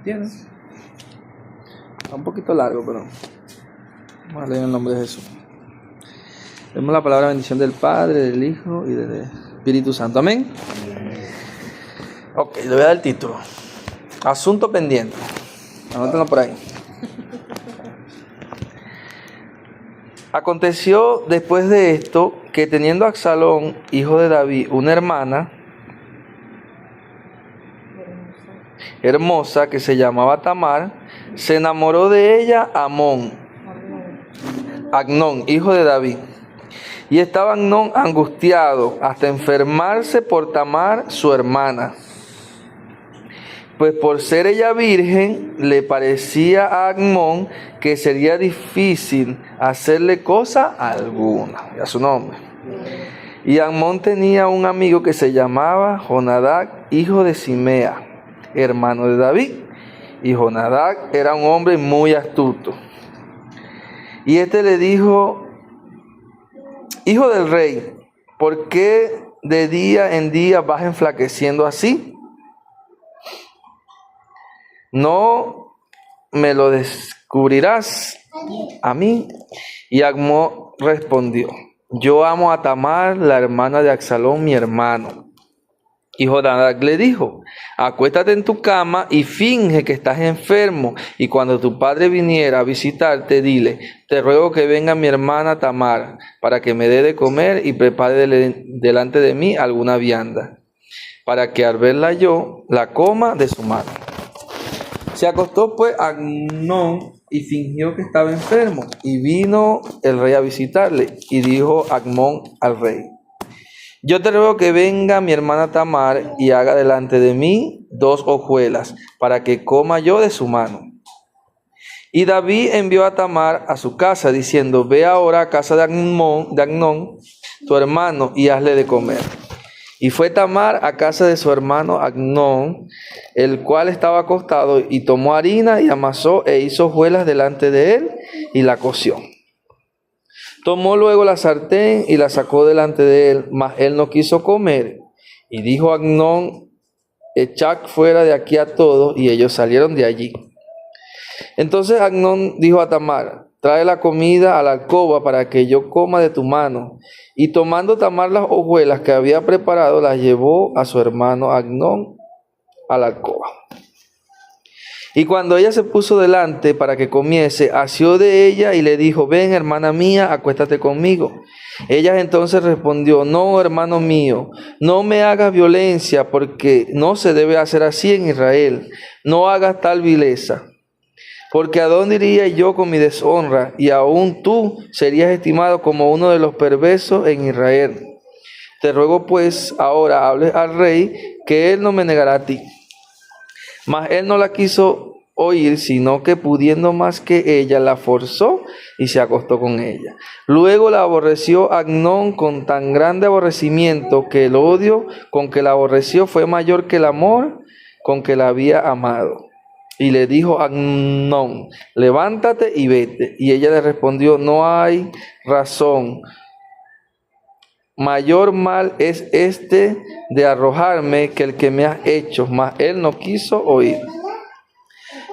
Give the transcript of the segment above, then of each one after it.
¿Tienes? Está un poquito largo, pero vamos a leer en el nombre de Jesús. Vemos la palabra bendición del Padre, del Hijo y del Espíritu Santo. Amén. Ok, le voy a dar el título. Asunto pendiente. Anótenlo por ahí. Aconteció después de esto que teniendo Absalón, hijo de David, una hermana hermosa que se llamaba Tamar, se enamoró de ella Amnón, hijo de David. Y estaba Amnón angustiado hasta enfermarse por Tamar, su hermana. Pues por ser ella virgen, le parecía a Amnón que sería difícil hacerle cosa alguna. A su nombre. Y Amnón tenía un amigo que se llamaba Jonadab, hijo de Simea, hermano de David. Y Jonadab era un hombre muy astuto. Y este le dijo: hijo del rey, ¿por qué de día en día vas enflaqueciendo así? ¿No me lo descubrirás a mí? Y Amnón respondió: yo amo a Tamar, la hermana de Absalón, mi hermano. Y Jonadab le dijo: acuéstate en tu cama y finge que estás enfermo, y cuando tu padre viniera a visitarte, dile: te ruego que venga mi hermana Tamar, para que me dé de comer y prepare delante de mí alguna vianda, para que al verla yo la coma de su mano. Se acostó pues Amnón y fingió que estaba enfermo, y vino el rey a visitarle, y dijo Amnón al rey: yo te ruego que venga mi hermana Tamar y haga delante de mí 2 hojuelas, para que coma yo de su mano. Y David envió a Tamar a su casa, diciendo: ve ahora a casa de Amnón, tu hermano, y hazle de comer. Y fue Tamar a casa de su hermano Amnón, el cual estaba acostado, y tomó harina y amasó e hizo hojuelas delante de él y la coció. Tomó luego la sartén y la sacó delante de él, mas él no quiso comer. Y dijo Amnón: echad fuera de aquí a todos, y ellos salieron de allí. Entonces Amnón dijo a Tamar: trae la comida a la alcoba para que yo coma de tu mano. Y tomando Tamar las hojuelas que había preparado, las llevó a su hermano Amnón a la alcoba. Y cuando ella se puso delante para que comiese, asió de ella y le dijo: ven, hermana mía, acuéstate conmigo. Ella entonces respondió: no, hermano mío, no me hagas violencia, porque no se debe hacer así en Israel. No hagas tal vileza. Porque ¿a dónde iría yo con mi deshonra? Y aún tú serías estimado como uno de los perversos en Israel. Te ruego pues ahora hables al rey, que él no me negará a ti. Mas él no la quiso oír, sino que pudiendo más que ella, la forzó y se acostó con ella. Luego la aborreció Amnón con tan grande aborrecimiento, que el odio con que la aborreció fue mayor que el amor con que la había amado. Y le dijo a Amnón: levántate y vete. Y ella le respondió: no hay razón. Mayor mal es este de arrojarme que el que me has hecho. Mas él no quiso oír.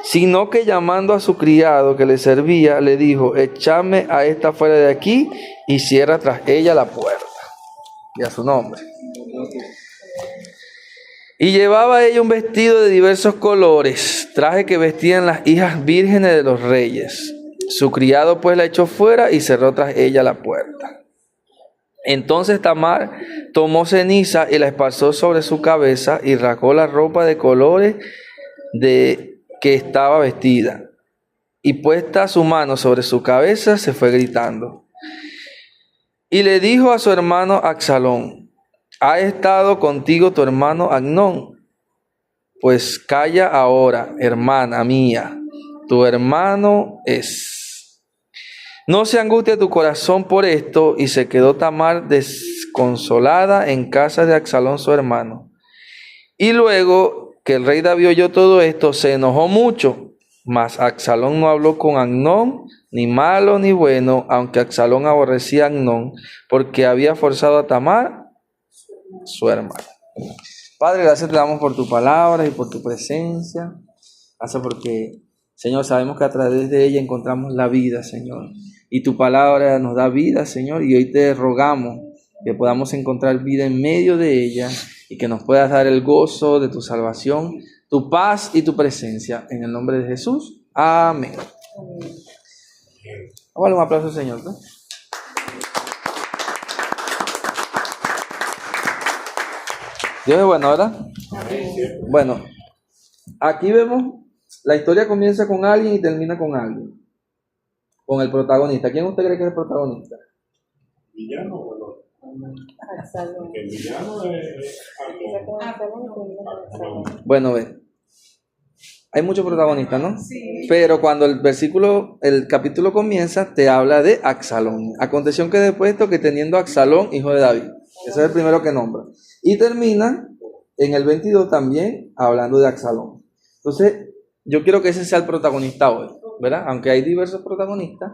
Sino que llamando a su criado que le servía, le dijo: échame a esta fuera de aquí, y cierra tras ella la puerta. Y a su nombre. Y llevaba ella un vestido de diversos colores, traje que vestían las hijas vírgenes de los reyes. Su criado pues la echó fuera y cerró tras ella la puerta. Entonces Tamar tomó ceniza y la esparció sobre su cabeza, y rasgó la ropa de colores de que estaba vestida. Y puesta su mano sobre su cabeza, se fue gritando. Y le dijo a su hermano Absalón: ¿ha estado contigo tu hermano Amnón? Pues calla ahora, hermana mía, tu hermano es. No se angustie tu corazón por esto. Y se quedó Tamar desconsolada en casa de Absalón su hermano. Y luego que el rey David oyó todo esto, se enojó mucho. Mas Absalón no habló con Amnón, ni malo ni bueno, aunque Absalón aborrecía a Amnón, porque había forzado a Tamar, su hermano. Padre, gracias te damos por tu palabra y por tu presencia. Gracias porque, Señor, sabemos que a través de ella encontramos la vida, Señor. Y tu palabra nos da vida, Señor, y hoy te rogamos que podamos encontrar vida en medio de ella y que nos puedas dar el gozo de tu salvación, tu paz y tu presencia. En el nombre de Jesús. Amén. Vamos a darle un aplauso al Señor, ¿no? Dios es bueno, ¿verdad? Bueno, aquí vemos, la historia comienza con alguien y termina con alguien, con el protagonista. ¿Quién usted cree que es el protagonista? ¿Villano o no? Absalón. El villano es Absalón. Bueno, ve, hay muchos protagonistas, ¿no? Pero cuando el capítulo comienza, te habla de Absalón. Aconteció que después de esto, que teniendo Absalón, hijo de David. Ese es el primero que nombra. Y termina en el 22 también hablando de Absalón. Entonces, yo quiero que ese sea el protagonista hoy, ¿verdad? Aunque hay diversos protagonistas,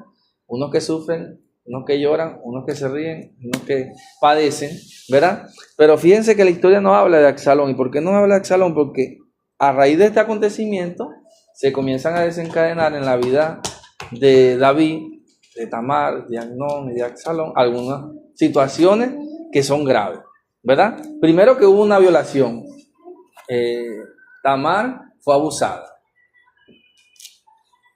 unos que sufren, unos que lloran, unos que se ríen, unos que padecen, ¿verdad? Pero fíjense que la historia no habla de Absalón. ¿Y por qué no habla de Absalón? Porque a raíz de este acontecimiento se comienzan a desencadenar en la vida de David, de Tamar, de Amnón y de Absalón algunas situaciones que son graves, ¿verdad? Primero que hubo una violación. Tamar fue abusada,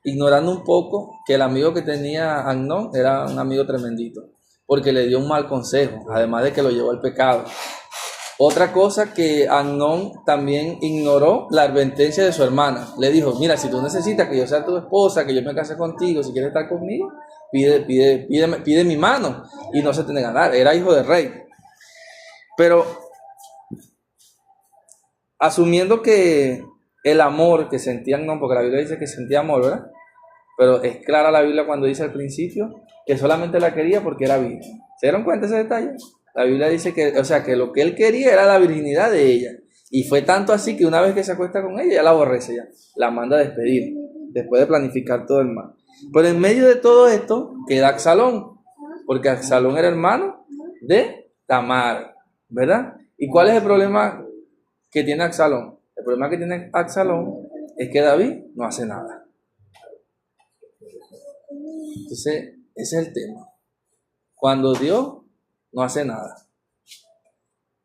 ignorando un poco que el amigo que tenía Amnón era un amigo tremendito, porque le dio un mal consejo, además de que lo llevó al pecado. Otra cosa que Amnón también ignoró la advertencia de su hermana. Le dijo, mira, si tú necesitas que yo sea tu esposa, que yo me case contigo, si quieres estar conmigo, pide mi mano y no se te negará. Era hijo del rey. Pero asumiendo que el amor que sentía Amnón, porque la Biblia dice que sentía amor, ¿verdad? Pero es clara la Biblia cuando dice al principio que solamente la quería porque era virgen. ¿Se dieron cuenta de ese detalle? La Biblia dice que, o sea, que lo que él quería era la virginidad de ella. Y fue tanto así que una vez que se acuesta con ella, ya la aborrece, ya la manda a despedir, después de planificar todo el mal. Pero en medio de todo esto queda Absalón, porque Absalón era hermano de Tamar, ¿verdad? ¿Y cuál es el problema que tiene Absalón? El problema que tiene Absalón es que David no hace nada. Entonces, ese es el tema. Cuando Dios no hace nada.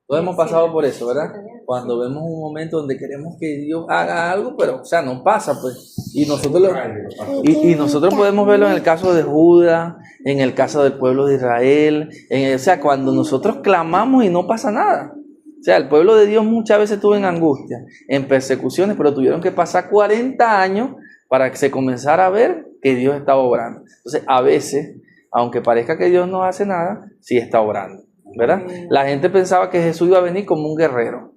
Todos hemos pasado por eso, ¿verdad? Cuando vemos un momento donde queremos que Dios haga algo, pero, o sea, no pasa, pues. Y nosotros podemos verlo en el caso de Judá, en el caso del pueblo de Israel, o sea, cuando nosotros clamamos y no pasa nada. O sea, el pueblo de Dios muchas veces estuvo en angustia, en persecuciones, pero tuvieron que pasar 40 años para que se comenzara a ver que Dios estaba obrando. Entonces, a veces, aunque parezca que Dios no hace nada, sí está obrando, ¿verdad? La gente pensaba que Jesús iba a venir como un guerrero,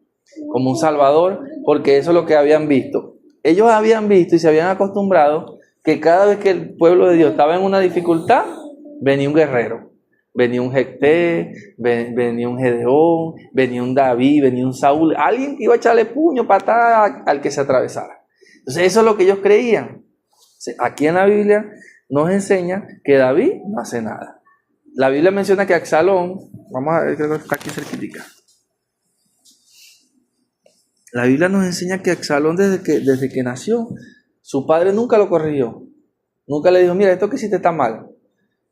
como un salvador, porque eso es lo que habían visto. Ellos habían visto y se habían acostumbrado que cada vez que el pueblo de Dios estaba en una dificultad, venía un guerrero. Venía un Jefté, venía un Gedeón, venía un David, venía un Saúl, alguien que iba a echarle puño, patada al que se atravesara. Entonces eso es lo que ellos creían. Aquí en la Biblia nos enseña que David no hace nada. La Biblia menciona que Absalón, vamos a ver, creo que está aquí cerquita. La Biblia nos enseña que Absalón desde que nació, su padre nunca lo corrigió. Nunca le dijo, mira, esto que hiciste está mal.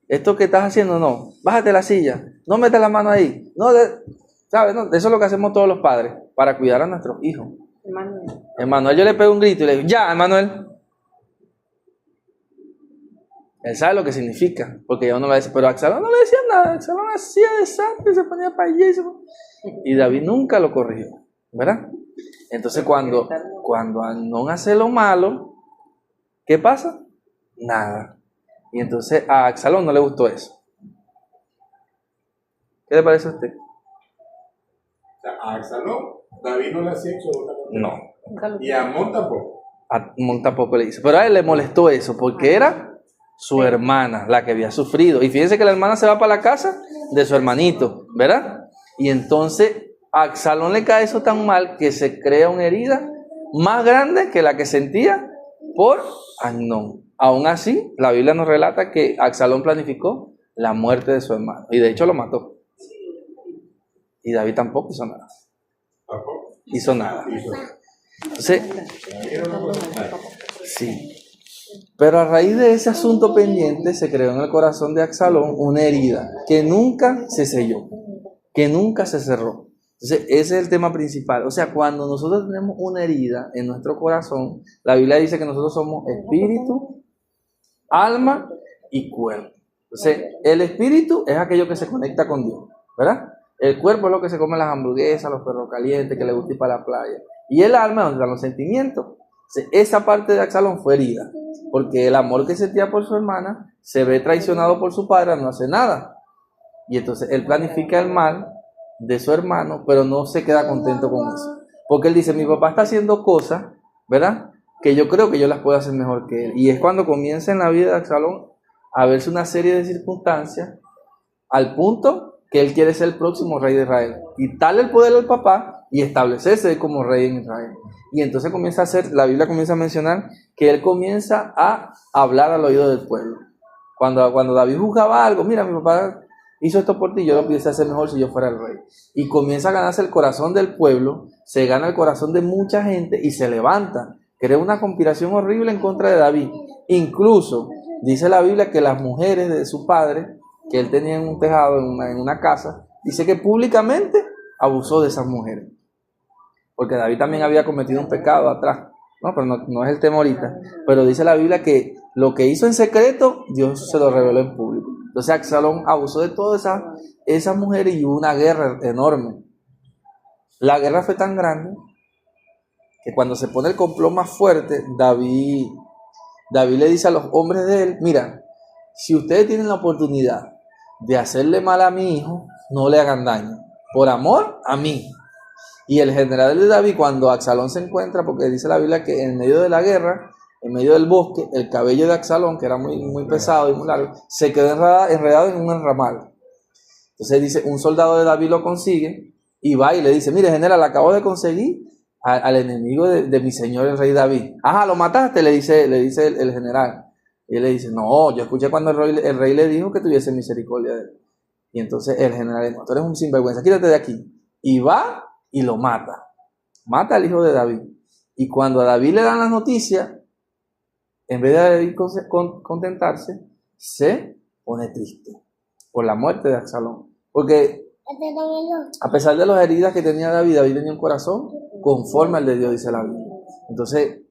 Esto que estás haciendo no. Bájate la silla. No metas la mano ahí. ¿Sabes? No, eso es lo que hacemos todos los padres para cuidar a nuestros hijos. Emanuel, yo le pego un grito y le digo, ya, Emanuel. Él sabe lo que significa, porque yo no le decía, pero a Absalón no le decía nada. Absalón hacía desastre, se ponía para allá y David nunca lo corrigió, ¿verdad? Entonces cuando Amnón hace lo malo, ¿qué pasa? Nada. Y entonces a Absalón no le gustó eso. ¿Qué le parece a usted? O sea, a Absalón, David no le hacía absolutamente No. nada. Y a Amnón tampoco. A Amnón tampoco le hizo. Pero a él le molestó eso, porque era su hermana la que había sufrido. Y fíjense que la hermana se va para la casa de su hermanito, ¿verdad? Y entonces a Absalón le cae eso tan mal que se crea una herida más grande que la que sentía por Amnón. Aún así, la Biblia nos relata que Absalón planificó la muerte de su hermano. Y de hecho lo mató. Y David tampoco hizo nada. Tampoco. hizo nada. Entonces, sí. Pero a raíz de ese asunto pendiente se creó en el corazón de Absalón una herida que nunca se selló, que nunca se cerró. Entonces, ese es el tema principal. O sea, cuando nosotros tenemos una herida en nuestro corazón, la Biblia dice que nosotros somos espíritu, alma y cuerpo. Entonces, el espíritu es aquello que se conecta con Dios, ¿verdad? El cuerpo es lo que se come las hamburguesas, los perros calientes, que le gusta ir para la playa. Y el alma es donde están los sentimientos. Entonces, esa parte de Absalón fue herida, porque el amor que sentía por su hermana se ve traicionado por su padre, no hace nada. Y entonces él planifica el mal de su hermano, pero no se queda contento con eso. Porque él dice, mi papá está haciendo cosas, ¿verdad?, que yo creo que yo las puedo hacer mejor que él. Y es cuando comienza en la vida de Absalón a verse una serie de circunstancias al punto que él quiere ser el próximo rey de Israel. Quitarle el poder al papá y establecerse como rey en Israel. Y entonces comienza a hacer, la Biblia comienza a mencionar que él comienza a hablar al oído del pueblo. Cuando David juzgaba algo, mira, mi papá hizo esto por ti, yo lo pudiese hacer mejor si yo fuera el rey. Y comienza a ganarse el corazón del pueblo, se gana el corazón de mucha gente y se levanta. Crea una conspiración horrible en contra de David. Incluso dice la Biblia que las mujeres de su padre, que él tenía en un tejado, en una casa, dice que públicamente abusó de esas mujeres. Porque David también había cometido un pecado atrás. No, pero no es el tema ahorita. Pero dice la Biblia que lo que hizo en secreto, Dios se lo reveló en público. Entonces Absalón abusó de todas esas mujeres y hubo una guerra enorme. La guerra fue tan grande que cuando se pone el complot más fuerte, David le dice a los hombres de él, mira, si ustedes tienen la oportunidad de hacerle mal a mi hijo, no le hagan daño. Por amor a mí. Y el general de David, cuando Absalón se encuentra, porque dice la Biblia que en medio de la guerra, en medio del bosque, el cabello de Absalón, que era muy pesado y muy largo, se quedó enredado en un enramal. Entonces dice, un soldado de David lo consigue y va y le dice, mire general, acabo de conseguir al enemigo de mi señor el rey David. Ajá, ¿lo mataste? Le dice el general. Y él le dice, no, yo escuché cuando el rey le dijo que tuviese misericordia de él. Y entonces el general le dice, tú eres un sinvergüenza, quítate de aquí. Y va y lo mata. Mata al hijo de David. Y cuando a David le dan las noticias, en vez de David contentarse, se pone triste por la muerte de Absalón. Porque a pesar de las heridas que tenía David tenía un corazón conforme al de Dios, dice la Biblia. Entonces,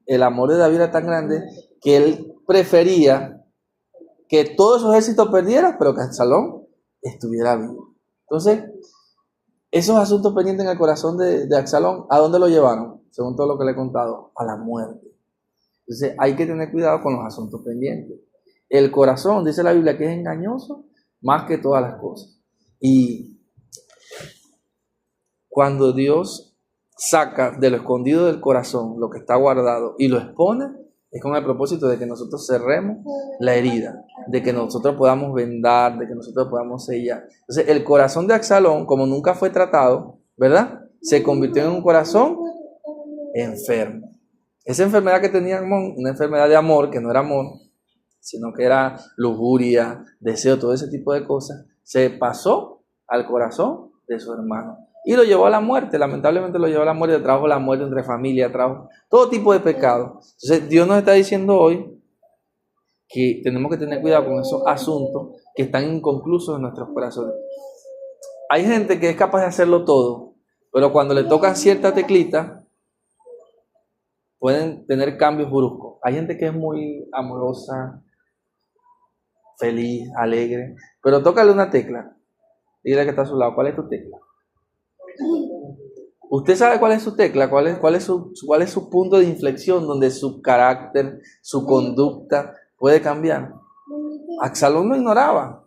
el amor de David era tan grande que él prefería que todos esos ejércitos perdieran, pero que Absalón estuviera vivo. Entonces, esos asuntos pendientes en el corazón de Absalón, ¿a dónde lo llevaron? Según todo lo que le he contado, a la muerte. Entonces, hay que tener cuidado con los asuntos pendientes. El corazón, dice la Biblia, que es engañoso más que todas las cosas. Y cuando Dios saca de lo escondido del corazón lo que está guardado y lo expone, es con el propósito de que nosotros cerremos la herida, de que nosotros podamos vendar, de que nosotros podamos sellar. Entonces, el corazón de Absalón, como nunca fue tratado, ¿verdad?, se convirtió en un corazón enfermo. Esa enfermedad que tenía, una enfermedad de amor, que no era amor, sino que era lujuria, deseo, todo ese tipo de cosas, se pasó al corazón de su hermano. Y lo llevó a la muerte, lamentablemente lo llevó a la muerte, trajo la muerte entre familia, trajo todo tipo de pecado. Entonces Dios nos está diciendo hoy que tenemos que tener cuidado con esos asuntos que están inconclusos en nuestros corazones. Hay gente que es capaz de hacerlo todo, pero cuando le tocan cierta teclita, pueden tener cambios bruscos. Hay gente que es muy amorosa, feliz, alegre, pero tócale una tecla. Dile que está a su lado, ¿cuál es tu tecla? Usted sabe cuál es su tecla, cuál es su punto de inflexión donde su carácter, su conducta puede cambiar. Absalón lo ignoraba.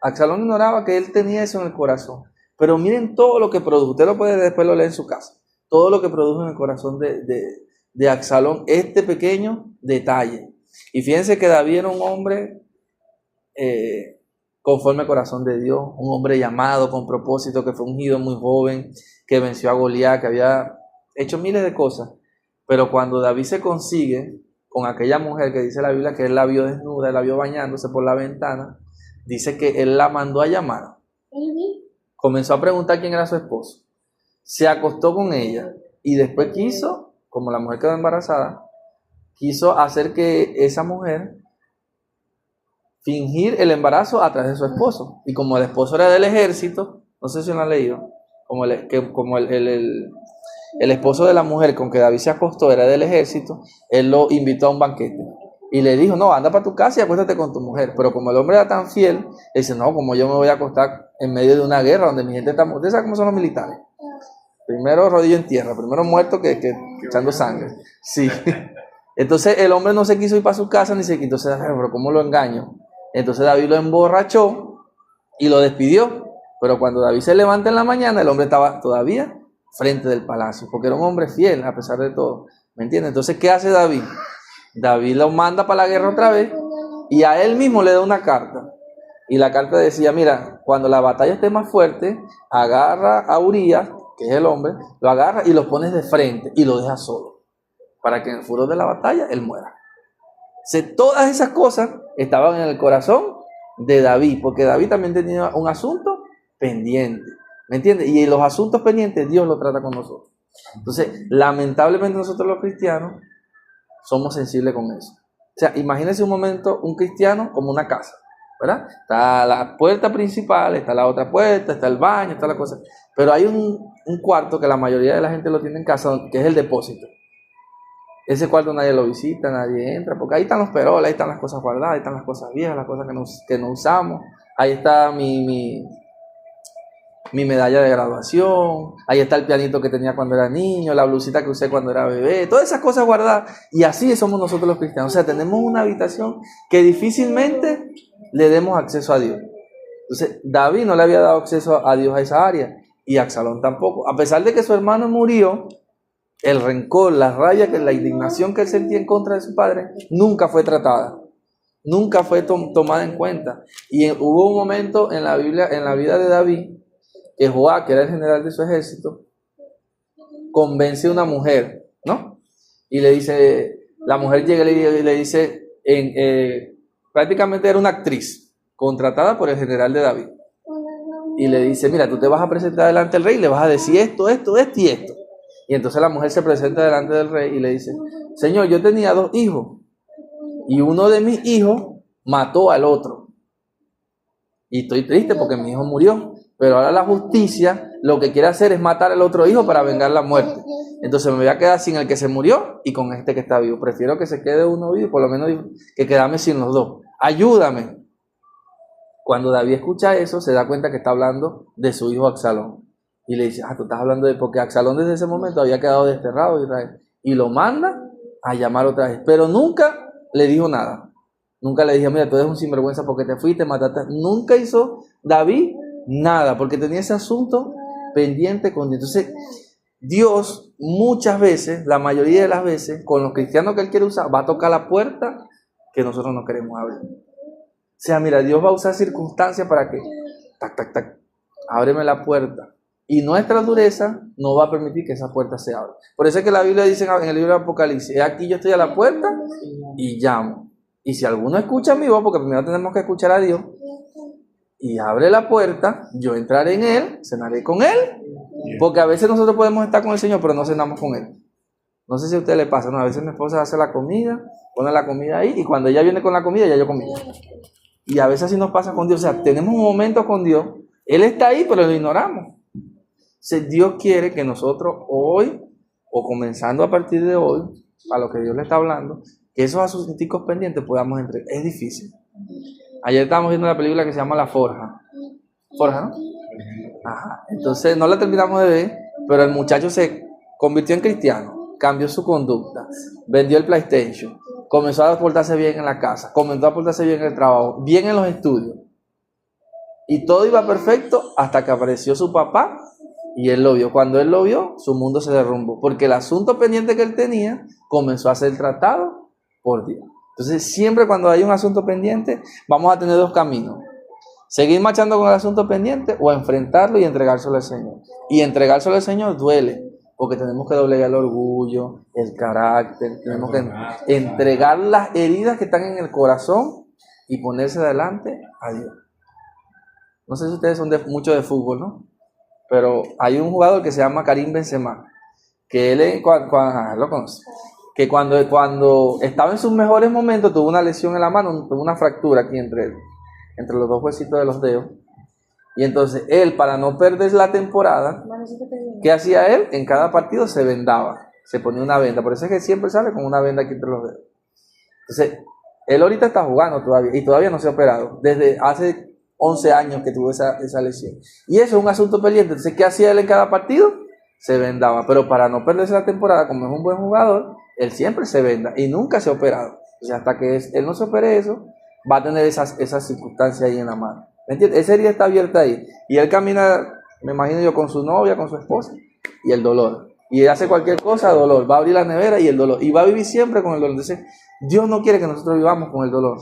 Absalón ignoraba que él tenía eso en el corazón. Pero miren todo lo que produjo. Usted lo puede después lo leer en su casa. Todo lo que produjo en el corazón de Absalón, este pequeño detalle. Y fíjense que David era un hombre conforme al corazón de Dios, un hombre llamado con propósito, que fue ungido muy joven, que venció a Goliat, que había hecho miles de cosas. Pero cuando David se consigue con aquella mujer que dice la Biblia que él la vio desnuda, él la vio bañándose por la ventana, dice que él la mandó a llamar. Comenzó a preguntar quién era su esposo. se acostó con ella y después quiso, como la mujer quedó embarazada, quiso hacer que esa mujer fingir el embarazo a través de su esposo. Y como el esposo era del ejército, no sé si lo han leído, como el esposo de la mujer con que David se acostó era del ejército, él lo invitó a un banquete. Y le dijo, no, anda para tu casa y acuéstate con tu mujer. Pero como el hombre era tan fiel, le dice, no, como yo me voy a acostar en medio de una guerra donde mi gente está muerta. ¿Ustedes saben cómo son los militares? Primero rodillo en tierra, primero muerto que echando sangre. Sí. Entonces el hombre no se quiso ir para su casa ni se quitó. Pero ¿cómo lo engaño? Entonces David lo emborrachó y lo despidió. Pero cuando David se levanta en la mañana, el hombre estaba todavía frente del palacio, porque era un hombre fiel a pesar de todo. ¿Me entiendes? Entonces, ¿qué hace David? David lo manda para la guerra otra vez y a él mismo le da una carta. Y la carta decía, mira, cuando la batalla esté más fuerte, agarra a Urías, que es el hombre, lo agarra y lo pones de frente y lo dejas solo, para que en el furor de la batalla él muera. Todas esas cosas estaban en el corazón de David, porque David también tenía un asunto pendiente, ¿me entiendes? Y los asuntos pendientes Dios los trata con nosotros. Entonces, lamentablemente nosotros los cristianos somos sensibles con eso. O sea, imagínense un momento un cristiano como una casa, ¿verdad? Está la puerta principal, está la otra puerta, está el baño, está la cosa. Pero hay un cuarto que la mayoría de la gente lo tiene en casa, que es el depósito. Ese cuarto nadie lo visita, nadie entra, porque ahí están los peroles, ahí están las cosas guardadas, ahí están las cosas viejas, las cosas que no usamos. Ahí está mi medalla de graduación, ahí está el pianito que tenía cuando era niño, la blusita que usé cuando era bebé, todas esas cosas guardadas. Y así somos nosotros los cristianos. O sea, tenemos una habitación que difícilmente le demos acceso a Dios. Entonces, David no le había dado acceso a Dios a esa área, y Absalón tampoco. A pesar de que su hermano murió, el rencor, la rabia, la indignación que él sentía en contra de su padre, nunca fue tratada. Nunca fue tomada en cuenta. Y hubo un momento en la Biblia, en la vida de David, que Joab, que era el general de su ejército, convence a una mujer, ¿no? Y le dice, la mujer llega y le dice, prácticamente era una actriz, contratada por el general de David. Y le dice, mira, tú te vas a presentar delante del rey y le vas a decir esto y esto. Y entonces la mujer se presenta delante del rey y le dice, Señor, yo tenía 2 hijos y uno de mis hijos mató al otro. Y estoy triste porque mi hijo murió. Pero ahora la justicia lo que quiere hacer es matar al otro hijo para vengar la muerte. Entonces me voy a quedar sin el que se murió y con este que está vivo. Prefiero que se quede uno vivo, por lo menos que quedarme sin los dos. Ayúdame. Cuando David escucha eso, se da cuenta que está hablando de su hijo Absalón. Y le dice, tú estás hablando de... Porque Absalón desde ese momento había quedado desterrado de Israel. Y lo manda a llamar otra vez. Pero nunca le dijo nada. Nunca le dije, mira, tú eres un sinvergüenza porque te fuiste, mataste. Nunca hizo David nada, porque tenía ese asunto pendiente con Dios. Entonces, Dios muchas veces, la mayoría de las veces, con los cristianos que Él quiere usar, va a tocar la puerta que nosotros no queremos abrir. O sea, mira, Dios va a usar circunstancias para que, tac, tac, tac, ábreme la puerta. Y nuestra dureza no va a permitir que esa puerta se abra. Por eso es que la Biblia dice en el libro de Apocalipsis, aquí yo estoy a la puerta y llamo. Y si alguno escucha mi voz, porque primero tenemos que escuchar a Dios, y abre la puerta, yo entraré en Él, cenaré con Él, porque a veces nosotros podemos estar con el Señor, pero no cenamos con Él. No sé si a usted le pasa, ¿no? A veces mi esposa hace la comida, pone la comida ahí, y cuando ella viene con la comida, ya yo comí. Y a veces así nos pasa con Dios. O sea, tenemos un momento con Dios, Él está ahí, pero lo ignoramos. O sea, Dios quiere que nosotros hoy, o comenzando a partir de hoy, a lo que Dios le está hablando, que esos asuntos pendientes podamos entregar. Es difícil. Ayer estábamos viendo una película que se llama La Forja. ¿Forja, no? Ajá. Entonces no la terminamos de ver, pero el muchacho se convirtió en cristiano, cambió su conducta, vendió el PlayStation, comenzó a portarse bien en la casa, comenzó a portarse bien en el trabajo, bien en los estudios. Y todo iba perfecto hasta que apareció su papá y él lo vio. Cuando él lo vio, su mundo se derrumbó, porque el asunto pendiente que él tenía comenzó a ser tratado por Dios. Entonces, siempre cuando hay un asunto pendiente, vamos a tener 2 caminos. Seguir marchando con el asunto pendiente o enfrentarlo y entregárselo al Señor. Y entregárselo al Señor duele, porque tenemos que doblegar el orgullo, el carácter, tenemos que entregar las heridas que están en el corazón y ponerse delante a Dios. No sé si ustedes son mucho de fútbol, ¿no? pero hay un jugador que se llama Karim Benzema, que él, lo conoce, que cuando estaba en sus mejores momentos tuvo una lesión en la mano, tuvo una fractura aquí entre los dos huesitos de los dedos. Y entonces él, para no perder la temporada, ¿qué hacía él? En cada partido se vendaba, se ponía una venda. Por eso es que siempre sale con una venda aquí entre los dedos. Entonces, él ahorita está jugando todavía y todavía no se ha operado. Desde hace 11 años que tuvo esa lesión. Y eso es un asunto pendiente. Entonces, ¿qué hacía él en cada partido? Se vendaba. Pero para no perderse la temporada, como es un buen jugador, él siempre se venda y nunca se ha operado. O sea, hasta que él no se opere eso, va a tener esas circunstancias ahí en la mano. ¿Me entiendes? Esa herida está abierta ahí. Y él camina, me imagino yo, con su novia, con su esposa, y el dolor. Y él hace cualquier cosa, dolor. Va a abrir la nevera y el dolor. Y va a vivir siempre con el dolor. Entonces, Dios no quiere que nosotros vivamos con el dolor.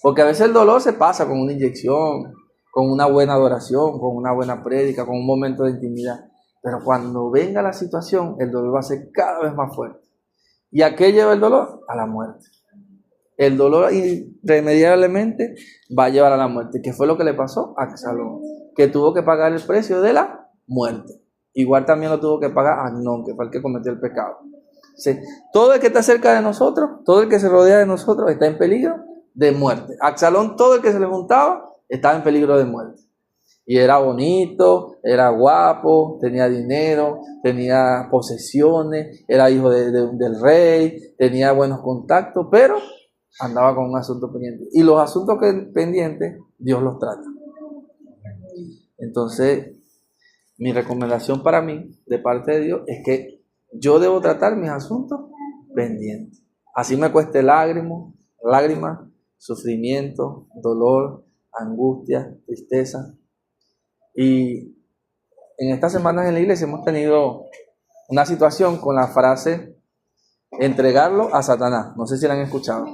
Porque a veces el dolor se pasa con una inyección, con una buena adoración, con una buena prédica, con un momento de intimidad. Pero cuando venga la situación, el dolor va a ser cada vez más fuerte. ¿Y a qué lleva el dolor? A la muerte. El dolor irremediablemente va a llevar a la muerte. ¿Qué fue lo que le pasó a Absalón? Que tuvo que pagar el precio de la muerte. Igual también lo tuvo que pagar Amnón, que fue el que cometió el pecado. Sí. Todo el que está cerca de nosotros, todo el que se rodea de nosotros está en peligro de muerte. Absalón, todo el que se le juntaba, estaba en peligro de muerte. Y era bonito, era guapo, tenía dinero, tenía posesiones, era hijo del rey, tenía buenos contactos, pero andaba con un asunto pendiente. Y los asuntos pendientes, Dios los trata. Entonces, mi recomendación para mí, de parte de Dios, es que yo debo tratar mis asuntos pendientes. Así me cueste lágrimas, sufrimiento, dolor, angustia, tristeza. Y en estas semanas en la iglesia hemos tenido una situación con la frase entregarlo a Satanás. No sé si la han escuchado.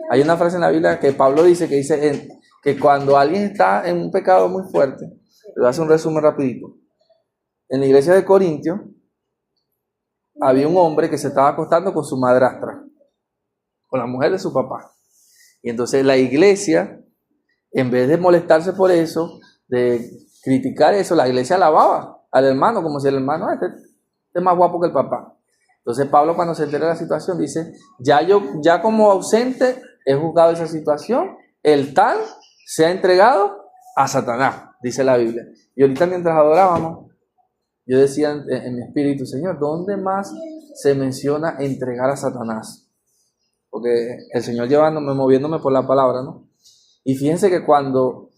Hay una frase en la Biblia que Pablo dice que cuando alguien está en un pecado muy fuerte, le voy a hacer un resumen rapidito. En la iglesia de Corintios había un hombre que se estaba acostando con su madrastra, con la mujer de su papá. Y entonces la iglesia, en vez de molestarse por eso, de criticar eso, la iglesia alababa al hermano como si el hermano este es más guapo que el papá. Entonces Pablo, cuando se entera de la situación, dice, ya como ausente he juzgado esa situación, el tal se ha entregado a Satanás, dice la Biblia. Y ahorita mientras adorábamos, yo decía en mi espíritu, Señor, ¿dónde más se menciona entregar a Satanás? Porque el Señor moviéndome por la palabra, ¿no? Y fíjense que cuando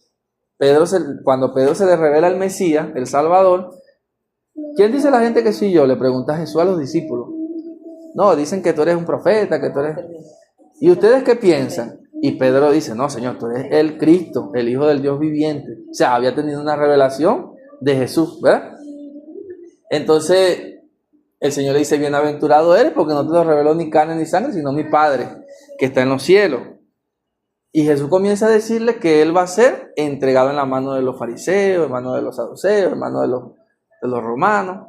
Pedro se le revela el Mesías, el Salvador, ¿quién dice la gente que soy yo? Le pregunta Jesús a los discípulos. No, dicen que tú eres un profeta, que tú eres... ¿Y ustedes qué piensan? Y Pedro dice, no, Señor, tú eres el Cristo, el Hijo del Dios viviente. O sea, había tenido una revelación de Jesús, ¿verdad? Entonces, el Señor le dice, bienaventurado eres, porque no te lo reveló ni carne ni sangre, sino mi Padre, que está en los cielos. Y Jesús comienza a decirle que Él va a ser entregado en la mano de los fariseos, en mano de los saduceos, en mano de los romanos.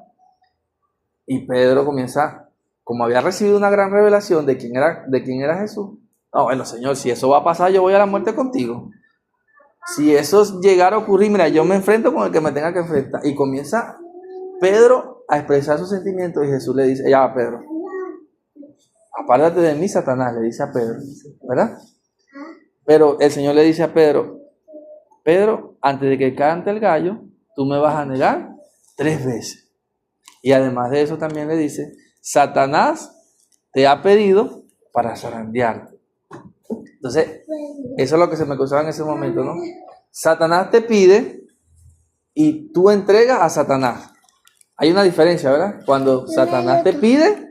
Y Pedro comienza, como había recibido una gran revelación de quién era Jesús. No, bueno, Señor, si eso va a pasar, yo voy a la muerte contigo. Si eso llegara a ocurrir, mira, yo me enfrento con el que me tenga que enfrentar. Y comienza Pedro a expresar sus sentimientos y Jesús le dice, ya, Pedro, apártate de mí, Satanás, le dice a Pedro, ¿verdad? Pero el Señor le dice a Pedro, antes de que cante el gallo, tú me vas a negar 3 veces. Y además de eso también le dice, Satanás te ha pedido para zarandearte. Entonces, eso es lo que se me cruzaba en ese momento, ¿no? Satanás te pide y tú entregas a Satanás. Hay una diferencia, ¿verdad? Cuando Satanás te pide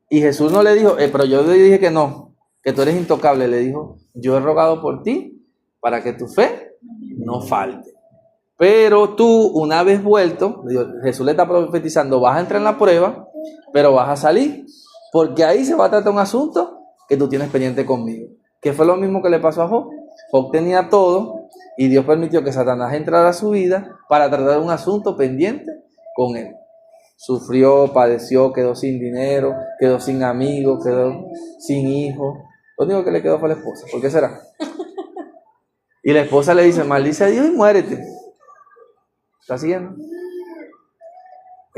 y Jesús no le dijo, pero yo le dije que no, que tú eres intocable. Le dijo, yo he rogado por ti para que tu fe no falte. Pero tú, una vez vuelto, Jesús le está profetizando, vas a entrar en la prueba, pero vas a salir, porque ahí se va a tratar un asunto que tú tienes pendiente conmigo. Que fue lo mismo que le pasó a Job. Job tenía todo y Dios permitió que Satanás entrara a su vida para tratar un asunto pendiente con él. Sufrió, padeció, quedó sin dinero, quedó sin amigos, quedó sin hijos. Lo único que le quedó fue la esposa. ¿Por qué será? Y la esposa le dice, maldice a Dios y muérete. ¿Está siguiendo?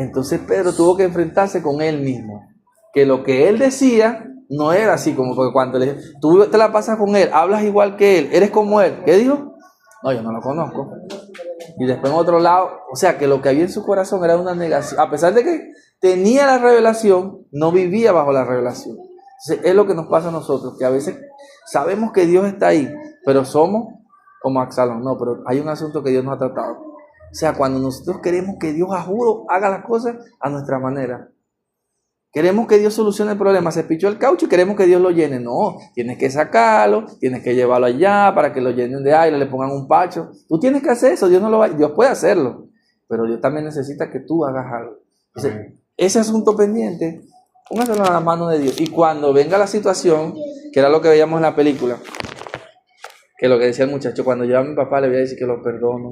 Entonces Pedro tuvo que enfrentarse con él mismo. Que lo que él decía no era así, como porque cuando tú te la pasas con él, hablas igual que él, eres como él. ¿Qué dijo? No, yo no lo conozco. Y después en otro lado, o sea, que lo que había en su corazón era una negación. A pesar de que tenía la revelación, no vivía bajo la revelación. Entonces, es lo que nos pasa a nosotros, que a veces sabemos que Dios está ahí, pero somos como Absalón. No, pero hay un asunto que Dios nos ha tratado. O sea, cuando nosotros queremos que Dios, a juro, haga las cosas a nuestra manera. Queremos que Dios solucione el problema. Se pichó el caucho y queremos que Dios lo llene. No, tienes que sacarlo, tienes que llevarlo allá para que lo llenen de aire, le pongan un pacho. Tú tienes que hacer eso, Dios no lo va, Dios puede hacerlo, pero Dios también necesita que tú hagas algo. Entonces, ese asunto pendiente, póngaselo a la mano de Dios. Y cuando venga la situación, que era lo que veíamos en la película, que lo que decía el muchacho, cuando yo a mi papá le voy a decir que lo perdono,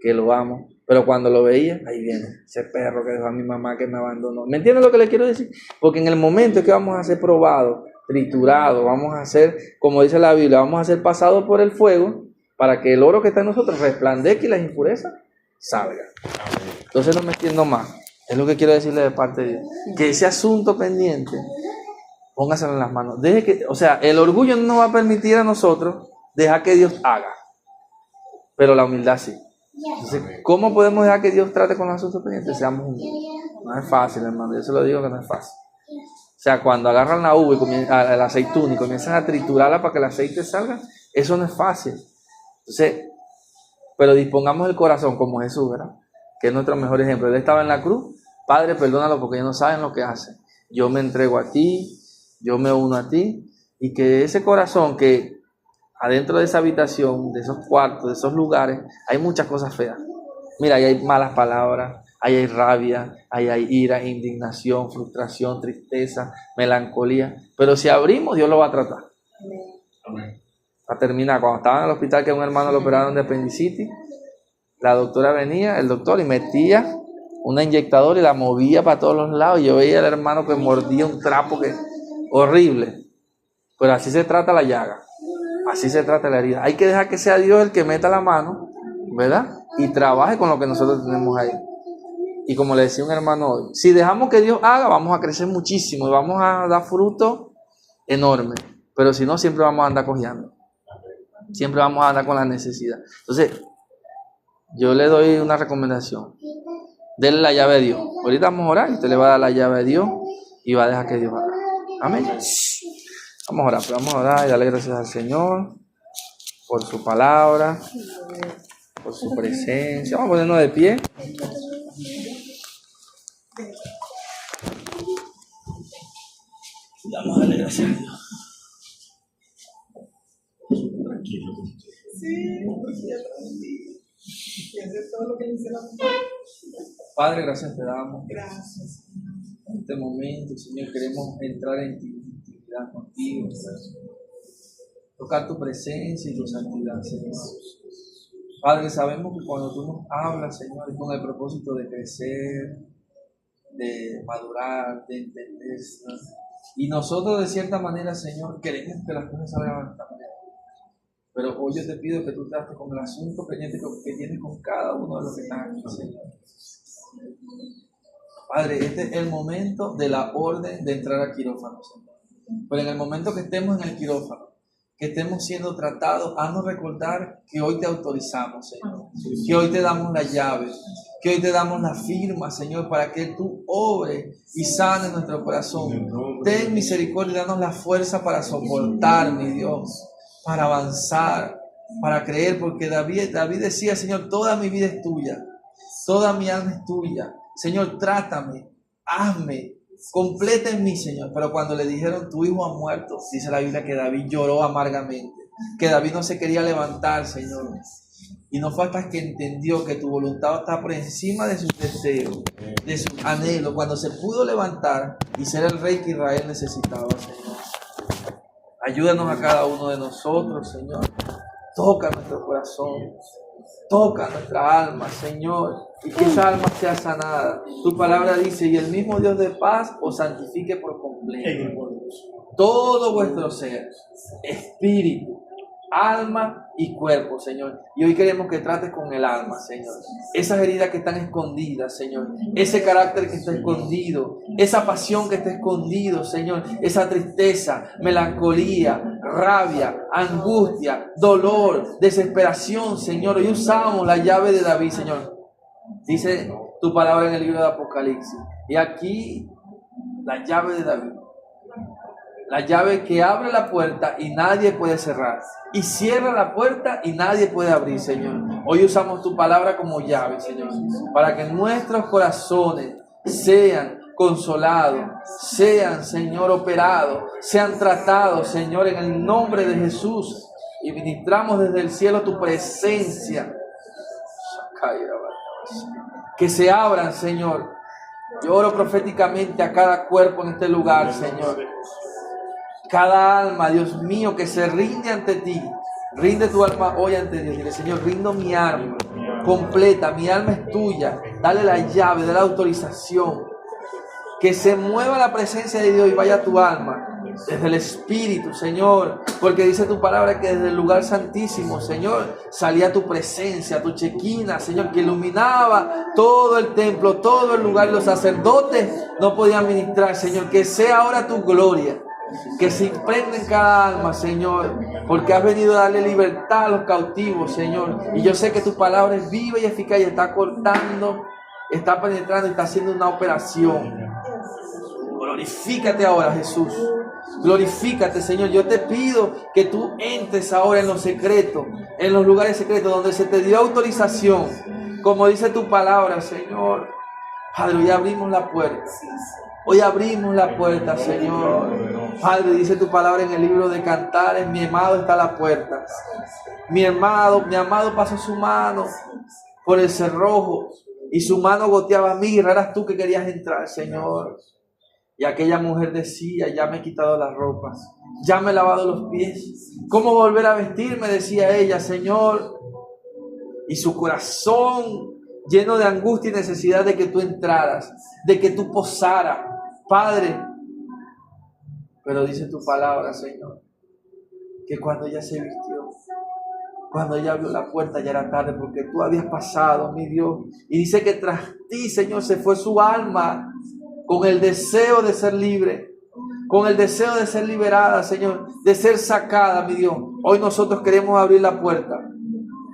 que lo amo, pero cuando lo veía, ahí viene ese perro que dejó a mi mamá, que me abandonó. ¿Me entiendes lo que le quiero decir? Porque en el momento en que vamos a ser probados, triturados, vamos a ser, como dice la Biblia, vamos a ser pasados por el fuego para que el oro que está en nosotros resplandezca y las impurezas salgan. Entonces no me extiendo más. Es lo que quiero decirle de parte de Dios. Que ese asunto pendiente, póngaselo en las manos. Deje que, o sea, el orgullo no nos va a permitir a nosotros dejar que Dios haga, pero la humildad sí. Entonces, ¿cómo podemos dejar que Dios trate con los asuntos pendientes? Seamos humildes. No es fácil, hermano. Yo se lo digo que no es fácil. O sea, cuando agarran la uva y la aceituna y comienzan a triturarla para que el aceite salga, eso no es fácil. Entonces, pero dispongamos el corazón como Jesús, ¿verdad? Que es nuestro mejor ejemplo. Él estaba en la cruz. Padre, perdónalo porque ellos no saben lo que hacen. Yo me entrego a ti, yo me uno a ti. Y que ese corazón que adentro de esa habitación, de esos cuartos, de esos lugares, hay muchas cosas feas. Mira, ahí hay malas palabras, ahí hay rabia, ahí hay ira, indignación, frustración, tristeza, melancolía. Pero si abrimos, Dios lo va a tratar. Amén. A terminar, cuando estaba en el hospital, que a un hermano lo operaron de apendicitis, la doctora venía, el doctor, y metía una inyectadora y la movía para todos los lados. Y yo veía al hermano que mordía un trapo que horrible. Pero así se trata la llaga. Así se trata la herida. Hay que dejar que sea Dios el que meta la mano, ¿verdad? Y trabaje con lo que nosotros tenemos ahí. Y como le decía un hermano hoy, si dejamos que Dios haga, vamos a crecer muchísimo y vamos a dar fruto enorme. Pero si no, siempre vamos a andar cojeando. Siempre vamos a andar con la necesidad. Entonces, yo le doy una recomendación. Denle la llave a Dios. Ahorita vamos a orar y usted le va a dar la llave a Dios y va a dejar que Dios haga. Amén. Vamos a orar, pero vamos a orar y darle gracias al Señor por su palabra, por su presencia. Vamos a ponernos de pie. Vamos a darle gracias a Dios. Tranquilo. Padre, gracias te damos. Gracias. En este momento, Señor, queremos entrar en tu intimidad contigo. Tocar tu presencia y tu santidad, Señor. Padre, sabemos que cuando tú nos hablas, Señor, es con el propósito de crecer, de madurar, de entender. Y nosotros, de cierta manera, Señor, queremos que las cosas salgan de esta manera. Pero hoy yo te pido que tú trates con el asunto pendiente que tienes con cada uno de los que están aquí, Señor. Padre, este es el momento de la orden de entrar a quirófano, Señor. Pero en el momento que estemos en el quirófano, que estemos siendo tratados, haznos recordar que hoy te autorizamos, Señor. Que hoy te damos la llave, que hoy te damos la firma, Señor, para que tú obres y sanes nuestro corazón. Ten misericordia y danos la fuerza para soportar, mi Dios, para avanzar, para creer, porque David decía, Señor, toda mi vida es tuya, toda mi alma es tuya. Señor, trátame, hazme, completa en mí, Señor. Pero cuando le dijeron, tu hijo ha muerto, dice la Biblia que David lloró amargamente, que David no se quería levantar, Señor. Y no fue hasta que entendió que tu voluntad está por encima de sus deseos, de sus anhelos, cuando se pudo levantar y ser el rey que Israel necesitaba, Señor. Ayúdanos a cada uno de nosotros, Señor. Toca nuestro corazón. Toca nuestra alma, Señor, y que esa alma sea sanada. Tu palabra dice, y el mismo Dios de paz os santifique por completo. Todo vuestro ser, espíritu, alma y cuerpo, Señor. Y hoy queremos que trates con el alma, Señor. Esas heridas que están escondidas, Señor. Ese carácter que está escondido. Esa pasión que está escondido, Señor. Esa tristeza, melancolía, rabia, angustia, dolor, desesperación, Señor. Hoy usamos la llave de David, Señor. Dice tu palabra en el libro de Apocalipsis. Y aquí la llave de David. La llave que abre la puerta y nadie puede cerrar. Y cierra la puerta y nadie puede abrir, Señor. Hoy usamos tu palabra como llave, Señor. Para que nuestros corazones sean consolados, sean, Señor, operados, sean tratados, Señor, en el nombre de Jesús. Y ministramos desde el cielo tu presencia. Que se abran, Señor. Yo oro proféticamente a cada cuerpo en este lugar, Señor. Cada alma, Dios mío, que se rinde ante ti. Rinde tu alma hoy ante Dios. Dile, Señor, rindo mi alma completa. Mi alma es tuya. Dale la llave, dale la autorización. Que se mueva la presencia de Dios y vaya tu alma. Desde el Espíritu, Señor. Porque dice tu palabra que desde el lugar santísimo, Señor, salía tu presencia, tu chequina, Señor, que iluminaba todo el templo, todo el lugar. Los sacerdotes no podían ministrar, Señor. Que sea ahora tu gloria. Que se impregne en cada alma, Señor, porque has venido a darle libertad a los cautivos, Señor. Y yo sé que tu palabra es viva y eficaz y está cortando, está penetrando y está haciendo una operación. Glorifícate ahora, Jesús. Glorifícate, Señor. Yo te pido que tú entres ahora en los secretos, en los lugares secretos donde se te dio autorización, como dice tu palabra, Señor. Padre, hoy abrimos la puerta. Hoy abrimos la puerta, Señor. Padre, dice tu palabra en el libro de Cantares, mi amado está a la puerta. Mi amado pasó su mano por el cerrojo y su mano goteaba mirra. Eras tú que querías entrar, Señor. Y aquella mujer decía, ya me he quitado las ropas, ya me he lavado los pies. ¿Cómo volver a vestirme? Decía ella, Señor. Y su corazón lleno de angustia y necesidad de que tú entraras, de que tú posaras, Padre. Pero dice tu palabra, Señor, que cuando ella se vistió, cuando ella abrió la puerta, ya era tarde, porque tú habías pasado, mi Dios. Y dice que tras ti, Señor, se fue su alma con el deseo de ser libre, con el deseo de ser liberada, Señor, de ser sacada, mi Dios. Hoy nosotros queremos abrir la puerta.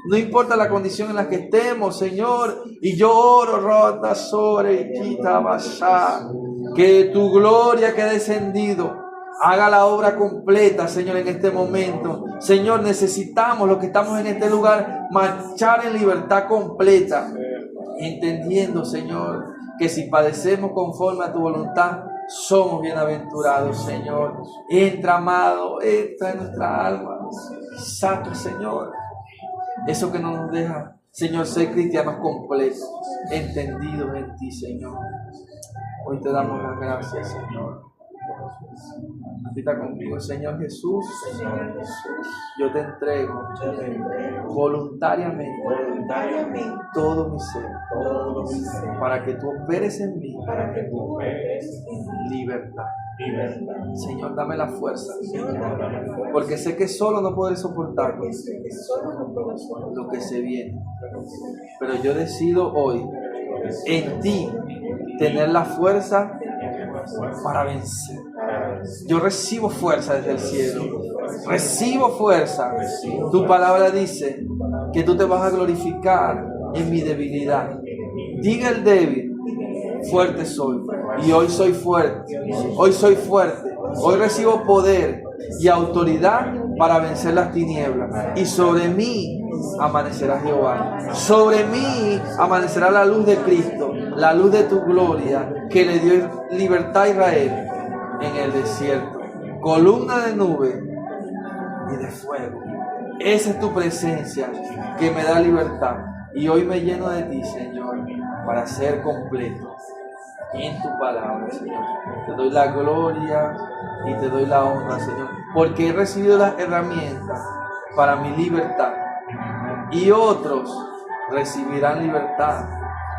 No importa la condición en la que estemos, Señor. Y yo oro, Rota, Sore, Quita, Basá, que tu gloria que ha descendido haga la obra completa, Señor, en este momento. Señor, necesitamos, los que estamos en este lugar, marchar en libertad completa, entendiendo, Señor, que si padecemos conforme a tu voluntad, somos bienaventurados, Señor. Entra, amado, entra en nuestra alma. Saca, Señor, eso que no nos deja, Señor, ser cristianos completos, entendidos en ti, Señor. Hoy te damos las gracias, Señor. Repita conmigo, Señor Jesús, yo te entrego voluntariamente todo mi ser, para que tú operes en mí libertad. Señor, dame la fuerza, porque sé que solo no podré soportar lo que se viene, pero yo decido hoy en ti tener la fuerza para vencer. Yo recibo fuerza desde el cielo, recibo fuerza. Tu palabra dice que tú te vas a glorificar en mi debilidad. Diga el débil, fuerte soy. Y hoy soy fuerte, hoy soy fuerte. Hoy recibo poder y autoridad para vencer las tinieblas. Y sobre mí amanecerá Jehová. Sobre mí amanecerá la luz de Cristo, la luz de tu gloria, que le dio libertad a Israel en el desierto. Columna de nube y de fuego. Esa es tu presencia que me da libertad. Y hoy me lleno de ti, Señor, para ser completo en tu palabra, Señor. Te doy la gloria y te doy la honra, Señor, porque he recibido las herramientas para mi libertad. Y otros recibirán libertad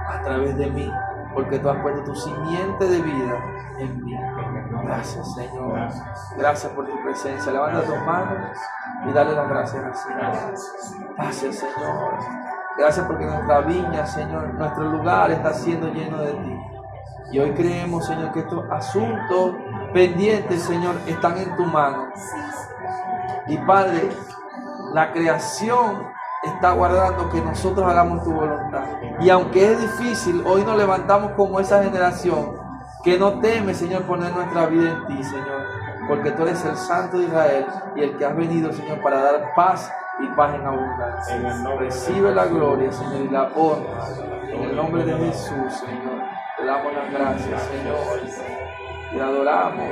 a través de mí, porque tú has puesto tu simiente de vida en mí. Gracias, Señor. Gracias por tu presencia. Levanta tus manos y dale las gracias al Señor. Gracias, Señor. Gracias porque nuestra viña, Señor, nuestro lugar está siendo lleno de ti. Y hoy creemos, Señor, que estos asuntos pendientes, Señor, están en tu mano. Y Padre, la creación está guardando que nosotros hagamos tu voluntad. Y aunque es difícil, hoy nos levantamos como esa generación que no teme, Señor, poner nuestra vida en ti, Señor. Porque tú eres el Santo de Israel y el que has venido, Señor, para dar paz y paz en abundancia. Recibe la gloria, Señor, y la honra. En el nombre de Jesús, Señor, te damos las gracias, Señor. Te adoramos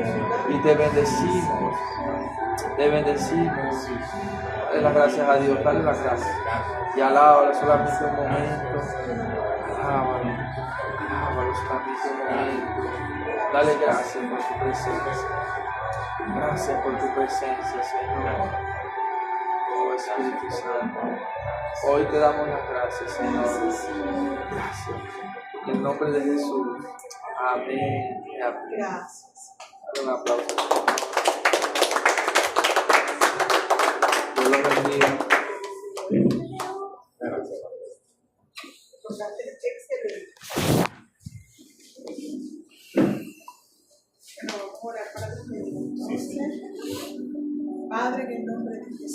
y te bendecimos. Te bendecimos. Dale las gracias a Dios, dale las gracias. Y alábalo solamente un momento. Alábalo. Alábalo solamente un momento. Dale gracias por tu presencia. Gracias por tu presencia, Señor. Oh Espíritu Santo. Hoy te damos las gracias, Señor. Gracias. En el nombre de Jesús. Amén. Amén. Gracias. Dale un aplauso. Dios los bendiga. Excelente. Padre, en el nombre de Jesús.